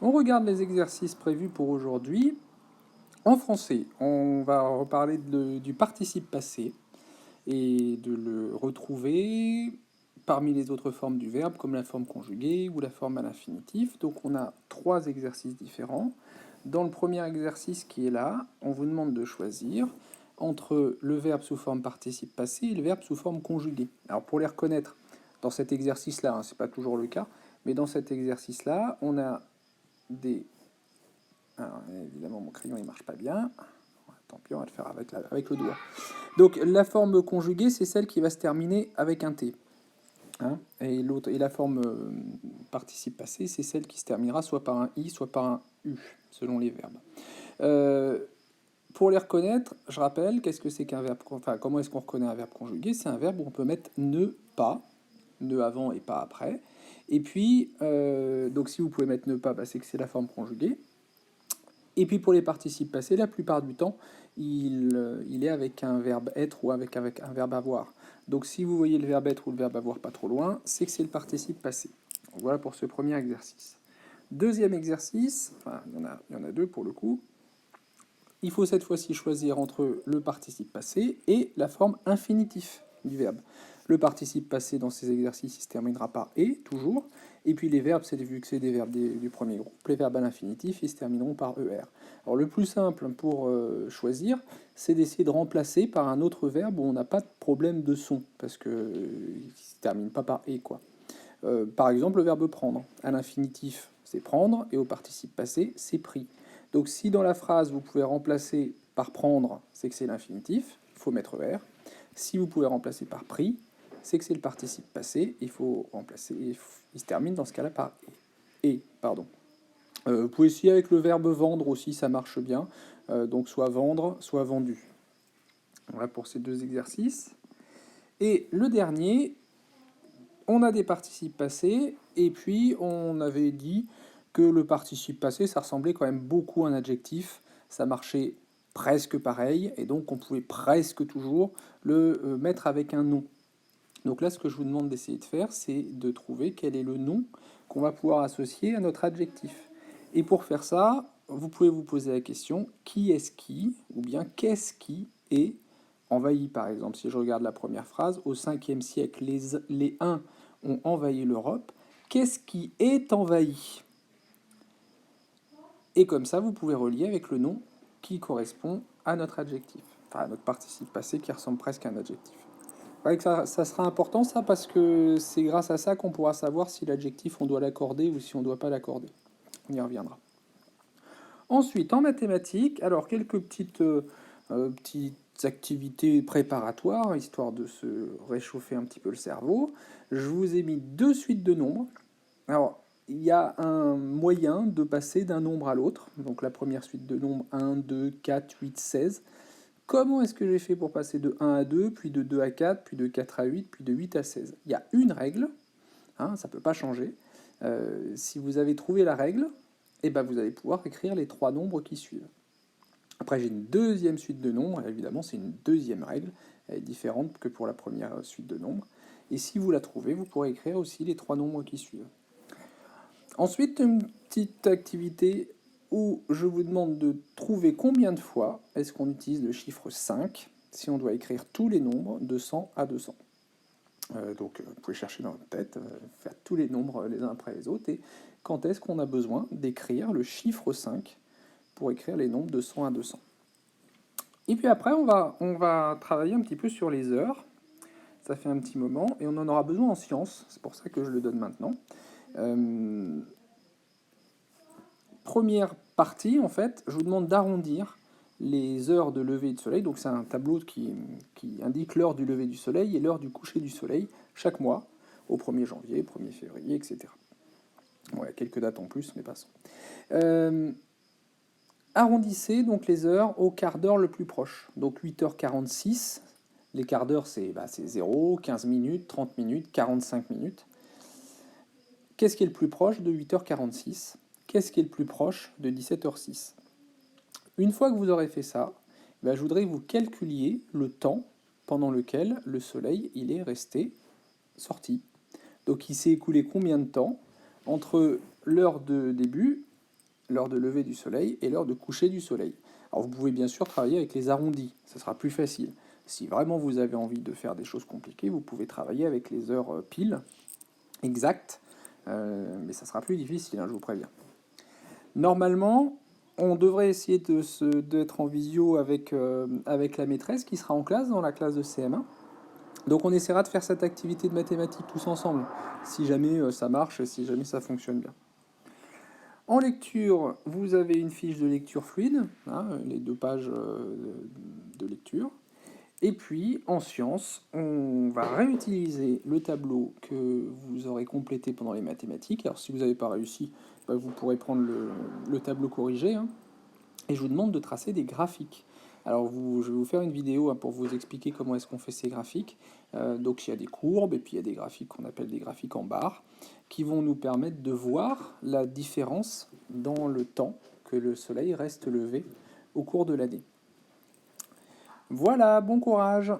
On regarde les exercices prévus pour aujourd'hui. En français, on va reparler du participe passé et de le retrouver parmi les autres formes du verbe, comme la forme conjuguée ou la forme à l'infinitif. Donc on a trois exercices différents. Dans le premier exercice qui est là, on vous demande de choisir entre le verbe sous forme participe passé et le verbe sous forme conjuguée. Alors pour les reconnaître, dans cet exercice-là, c'est pas toujours le cas, mais dans cet exercice-là, on a des... Alors, évidemment, mon crayon il marche pas bien. Tant pis, on va le faire avec le doigt. Donc la forme conjuguée, c'est celle qui va se terminer avec un T. Hein, et la forme participe passé, c'est celle qui se terminera soit par un I, soit par un U, selon les verbes. Pour les reconnaître, je rappelle, qu'est-ce que c'est qu'un verbe, enfin, comment est-ce qu'on reconnaît un verbe conjugué? C'est un verbe où on peut mettre ne pas, ne avant et pas après. Et puis, donc si vous pouvez mettre ne pas, bah, c'est que c'est la forme conjuguée. Et puis pour les participes passés, la plupart du temps, il est avec un verbe être ou avec un verbe avoir. Donc si vous voyez le verbe être ou le verbe avoir pas trop loin, c'est que c'est le participe passé. Donc, voilà pour ce premier exercice. Deuxième exercice, enfin il y en a deux pour le coup. Il faut cette fois-ci choisir entre le participe passé et la forme infinitif du verbe. Le participe passé dans ces exercices, il se terminera par « et », toujours. Et puis les verbes, c'est vu que c'est des verbes du premier groupe, les verbes à l'infinitif, ils se termineront par « er ». Alors le plus simple pour choisir, c'est d'essayer de remplacer par un autre verbe où on n'a pas de problème de son, parce qu'il ne se termine pas par « et », quoi. Par exemple, le verbe prendre. À l'infinitif, c'est prendre, et au participe passé, c'est pris. Donc si dans la phrase, vous pouvez remplacer par prendre, c'est que c'est l'infinitif, il faut mettre er. Si vous pouvez remplacer par pris, c'est que c'est le participe passé, il faut remplacer, il se termine dans ce cas-là par et. Pardon. Vous pouvez essayer avec le verbe vendre aussi, ça marche bien. Donc soit vendre, soit vendu. Voilà pour ces deux exercices. Et le dernier, on a des participes passés, et puis on avait dit que le participe passé, ça ressemblait quand même beaucoup à un adjectif, ça marchait presque pareil, et donc on pouvait presque toujours le mettre avec un nom. Donc là, ce que je vous demande d'essayer de faire, c'est de trouver quel est le nom qu'on va pouvoir associer à notre adjectif. Et pour faire ça, vous pouvez vous poser la question, qui est-ce qui, ou bien qu'est-ce qui est envahi, par exemple. Si je regarde la première phrase, au 5e siècle, les Huns ont envahi l'Europe. Qu'est-ce qui est envahi? Et comme ça, vous pouvez relier avec le nom qui correspond à notre adjectif, enfin à notre participe passé qui ressemble presque à un adjectif. Ouais, que ça sera important ça, parce que c'est grâce à ça qu'on pourra savoir si l'adjectif on doit l'accorder ou si on ne doit pas l'accorder. On y reviendra. Ensuite, en mathématiques, alors quelques petites activités préparatoires, histoire de se réchauffer un petit peu le cerveau. Je vous ai mis deux suites de nombres. Alors, il y a un moyen de passer d'un nombre à l'autre. Donc la première suite de nombres, 1, 2, 4, 8, 16. Comment est-ce que j'ai fait pour passer de 1 à 2, puis de 2 à 4, puis de 4 à 8, puis de 8 à 16? Il y a une règle, hein, ça ne peut pas changer. Si vous avez trouvé la règle, eh ben vous allez pouvoir écrire les trois nombres qui suivent. Après, j'ai une deuxième suite de nombres, et évidemment, c'est une deuxième règle, elle est différente que pour la première suite de nombres. Et si vous la trouvez, vous pourrez écrire aussi les trois nombres qui suivent. Ensuite, une petite activité où je vous demande de trouver combien de fois est-ce qu'on utilise le chiffre 5 si on doit écrire tous les nombres de 100 à 200. Donc vous pouvez chercher dans votre tête, faire tous les nombres les uns après les autres, et quand est-ce qu'on a besoin d'écrire le chiffre 5 pour écrire les nombres de 100 à 200. Et puis après, on va travailler un petit peu sur les heures. Ça fait un petit moment, et on en aura besoin en sciences, c'est pour ça que je le donne maintenant. Première partie, en fait, je vous demande d'arrondir les heures de lever de soleil. Donc c'est un tableau qui indique l'heure du lever du soleil et l'heure du coucher du soleil chaque mois, au 1er janvier, 1er février, etc. Ouais, quelques dates en plus, mais passons. Arrondissez donc les heures au quart d'heure le plus proche. Donc 8h46, les quarts d'heure c'est 0, 15 minutes, 30 minutes, 45 minutes. Qu'est-ce qui est le plus proche de 8h46? Qu'est-ce qui est le plus proche de 17h06? Une fois que vous aurez fait ça, je voudrais que vous calculiez le temps pendant lequel le soleil il est resté sorti. Donc il s'est écoulé combien de temps entre l'heure de début l'heure de lever du soleil et l'heure de coucher du soleil. Alors vous pouvez bien sûr travailler avec les arrondis, ça sera plus facile. Si vraiment vous avez envie de faire des choses compliquées, vous pouvez travailler avec les heures piles, exactes, mais ça sera plus difficile, hein, je vous préviens. Normalement, on devrait essayer d'être en visio avec la maîtresse qui sera en classe, dans la classe de CM1. Donc on essaiera de faire cette activité de mathématiques tous ensemble, si jamais ça marche, si jamais ça fonctionne bien. En lecture, vous avez une fiche de lecture fluide, hein, les 2 pages de lecture. Et puis, en sciences, on va réutiliser le tableau que vous aurez complété pendant les mathématiques. Alors, si vous n'avez pas réussi, bah, vous pourrez prendre le tableau corrigé, hein, et je vous demande de tracer des graphiques. Alors, je vais vous faire une vidéo, hein, pour vous expliquer comment est-ce qu'on fait ces graphiques. Donc, il y a des courbes, et puis il y a des graphiques qu'on appelle des graphiques en barres, qui vont nous permettre de voir la différence dans le temps que le soleil reste levé au cours de l'année. Voilà, bon courage!